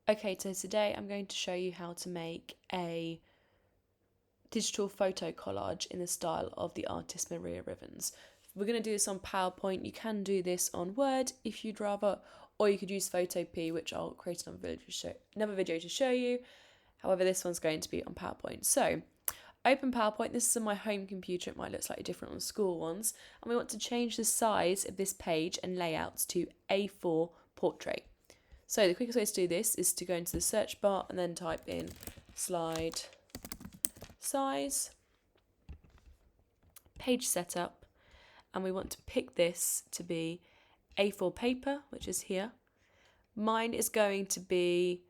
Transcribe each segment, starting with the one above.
Okay, so today I'm going to show you how to make a digital photo collage in the style of the artist Maria Rivans. We're going to do this on PowerPoint. You can do this on Word if you'd rather, or you could use Photopea, which I'll create another video to show you. However, this one's going to be on PowerPoint. So, open PowerPoint. This is on my home computer. It might look slightly different on school ones. And we want to change the size of this page and layouts to A4 portrait. So the quickest way to do this is to go into the search bar and then type in slide size, page setup, and we want to pick this to be A4 paper, which is here. Mine is going to be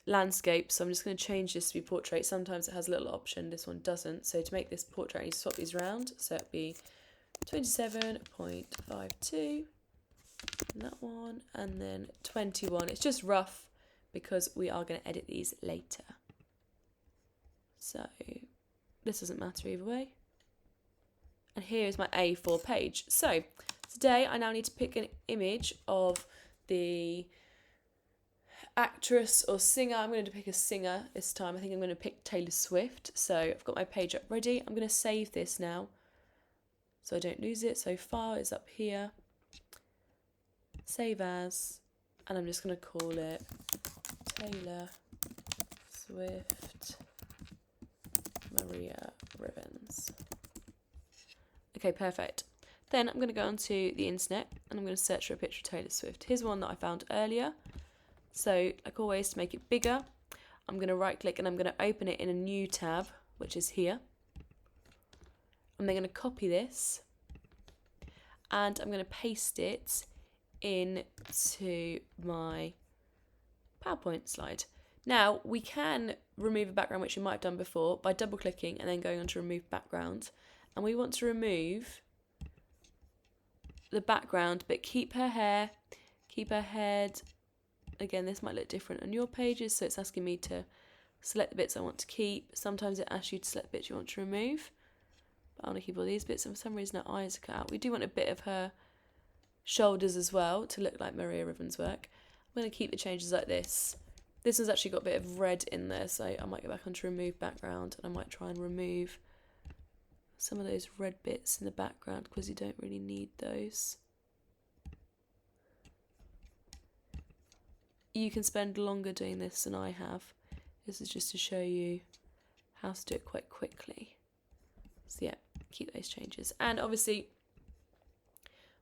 landscape, so I'm just going to change this to be portrait. Sometimes it has a little option, this one doesn't. So to make this portrait, I need to swap these around. So it'd be 27.52. that one, and then 21. It's just rough because we are going to edit these later, so this doesn't matter either way. And here is my A4 page. So today I now need to pick an image of the actress or singer. I'm going to pick a singer this time. I think I'm going to pick Taylor Swift. So I've got my page up ready. I'm going to save this now so I don't lose it. So file is up here, save as, and I'm just going to call it Taylor Swift Maria Rivans. Okay, perfect. Then I'm going to go onto the internet and I'm going to search for a picture of Taylor Swift. Here's one that I found earlier. So, like always, to make it bigger, I'm going to right click and I'm going to open it in a new tab, which is here. I'm then going to copy this and I'm going to paste it into my PowerPoint slide. Now we can remove a background, which we might have done before, by double clicking and then going on to remove background, and we want to remove the background but keep her hair, keep her head. Again, this might look different on your pages, so it's asking me to select the bits I want to keep. Sometimes it asks you to select the bits you want to remove, but I want to keep all these bits, and for some reason her eyes are cut out. We do want a bit of her shoulders as well to look like Maria Rivans' work. I'm going to keep the changes like this. This one's actually got a bit of red in there, so I might go back onto remove background and I might try and remove some of those red bits in the background because you don't really need those. You can spend longer doing this than I have. This is just to show you how to do it quite quickly. So yeah, keep those changes. And obviously,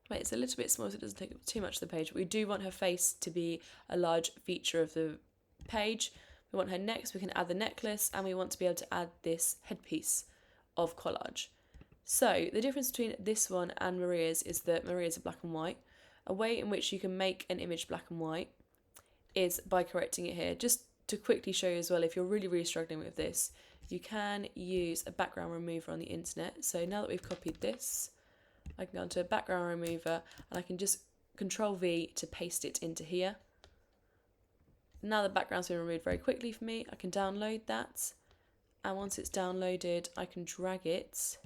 wait, it's a little bit small so it doesn't take up too much of the page, but we do want her face to be a large feature of the page. We want her neck, so we can add the necklace, and we want to be able to add this headpiece of collage. So the difference between this one and Maria's is that Maria's are black and white. A way in which you can make an image black and white is by correcting it here. Just to quickly show you as well, if you're really struggling with this, you can use a background remover on the internet. So now that we've copied this, I can go onto a background remover and I can just Control V to paste it into here. Now the background's been removed very quickly for me, I can download that, and once it's downloaded I can drag it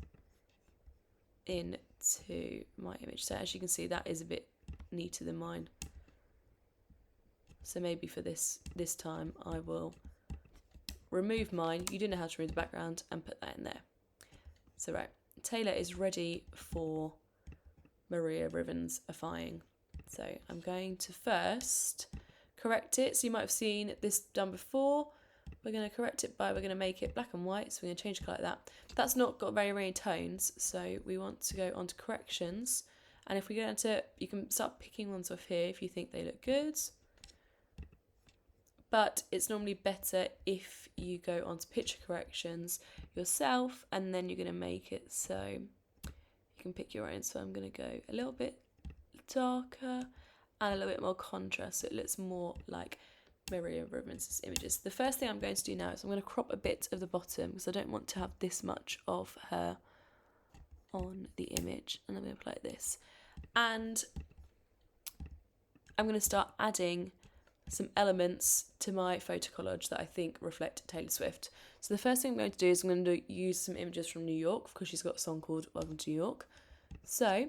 into my image. So as you can see, that is a bit neater than mine. So maybe for this time I will remove mine. You do know how to remove the background and put that in there. So right, Taylor is ready for Maria Rivans-ifying. So I'm going to first correct it. So you might have seen this done before. We're going to correct it we're going to make it black and white. So we're going to change the colour like that. But that's not got very many tones. So we want to go on to corrections. And if we go into, you can start picking ones off here if you think they look good. But it's normally better if you go onto picture corrections yourself and then you're going to make it so you can pick your own. So I'm going to go a little bit darker and a little bit more contrast so it looks more like Maria Rivans' images. The first thing I'm going to do now is I'm going to crop a bit of the bottom because I don't want to have this much of her on the image, and I'm going to apply this. And I'm going to start adding some elements to my photo collage that I think reflect Taylor Swift. So the first thing I'm going to do is I'm going to use some images from New York because she's got a song called Welcome to New York. So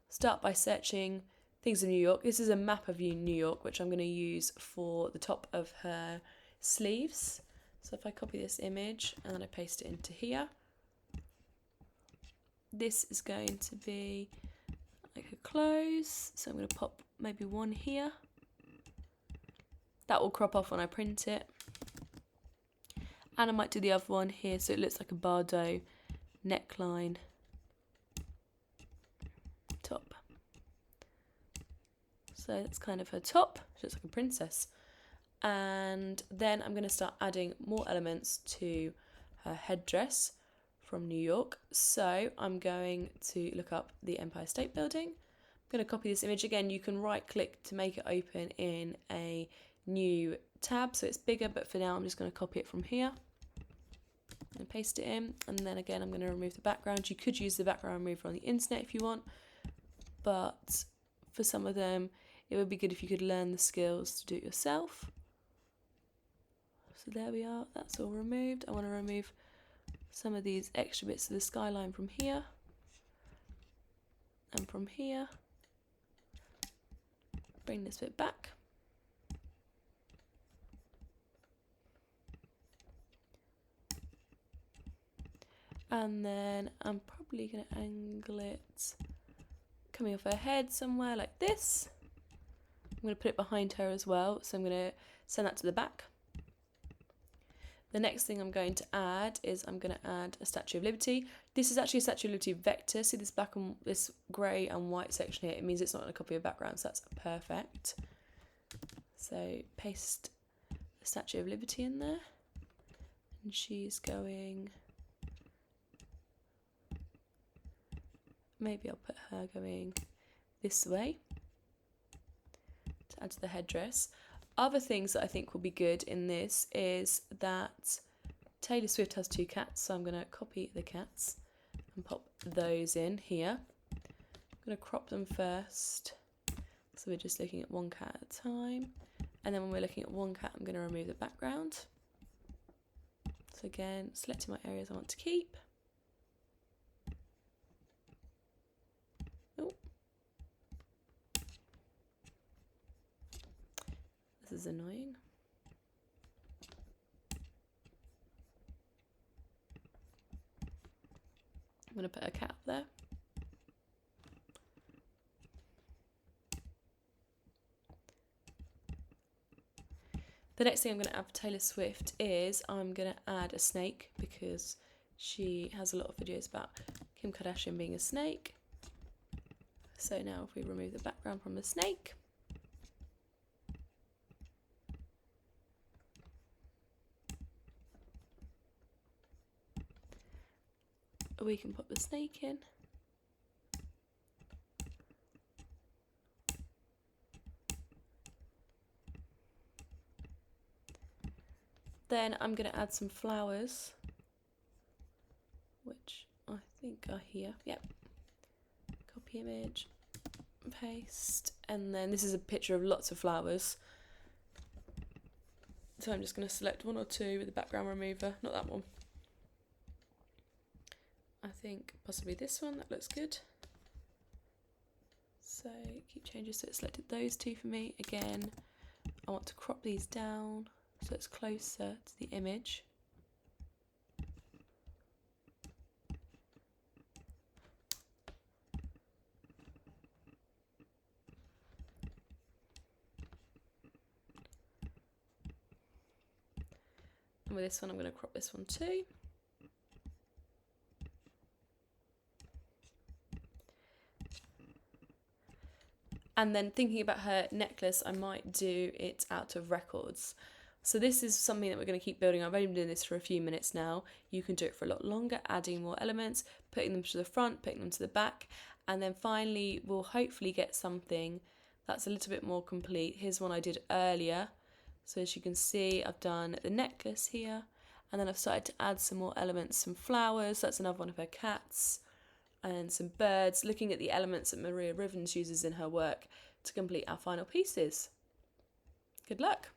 start by searching things in New York. This is a map of New York, which I'm going to use for the top of her sleeves. So if I copy this image and then I paste it into here, this is going to be like a close. So I'm going to pop maybe one here. That will crop off when I print it. And I might do the other one here so it looks like a Bardot neckline top. So it's kind of her top, she looks like a princess. And then I'm going to start adding more elements to her headdress from New York. So I'm going to look up the Empire State Building. I'm going to copy this image. Again, you can right click to make it open in a new tab so it's bigger, but for now I'm just going to copy it from here and paste it in. And then again, I'm going to remove the background. You could use the background remover on the internet if you want, but for some of them it would be good if you could learn the skills to do it yourself. So there we are, that's all removed. I want to remove some of these extra bits of the skyline from here and from here. Bring this bit back. And then I'm probably going to angle it coming off her head somewhere like this. I'm going to put it behind her as well, so I'm going to send that to the back. The next thing I'm going to add is I'm going to add a Statue of Liberty. This is actually a Statue of Liberty vector. See this black and this grey and white section here? It means it's not in a copy of background, so that's perfect. So paste the Statue of Liberty in there, and she's going. Maybe I'll put her going this way to add to the headdress. Other things that I think will be good in this is that Taylor Swift has 2 cats, so I'm going to copy the cats and pop those in here. I'm going to crop them first, so we're just looking at one cat at a time. And then when we're looking at one cat, I'm going to remove the background. So again, selecting my areas I want to keep. Oh. This is annoying. I'm going to put a cat up there. The next thing I'm going to add for Taylor Swift is I'm going to add a snake, because she has a lot of videos about Kim Kardashian being a snake. So now if we remove the background from the snake, we can put the snake in. Then I'm going to add some flowers, which I think are here. Yep. Copy image, paste, and then this is a picture of lots of flowers. So I'm just going to select 1 or 2 with the background remover, not that one. I think possibly this one, that looks good. So keep changing, so it selected those 2 for me. Again, I want to crop these down so it's closer to the image. And with this one, I'm going to crop this one too. And then thinking about her necklace, I might do it out of records. So this is something that we're going to keep building. I've only been doing this for a few minutes now. You can do it for a lot longer, adding more elements, putting them to the front, putting them to the back. And then finally, we'll hopefully get something that's a little bit more complete. Here's one I did earlier. So as you can see, I've done the necklace here. And then I've started to add some more elements, some flowers. That's another one of her cats. And some birds, looking at the elements that Maria Rivans uses in her work to complete our final pieces. Good luck!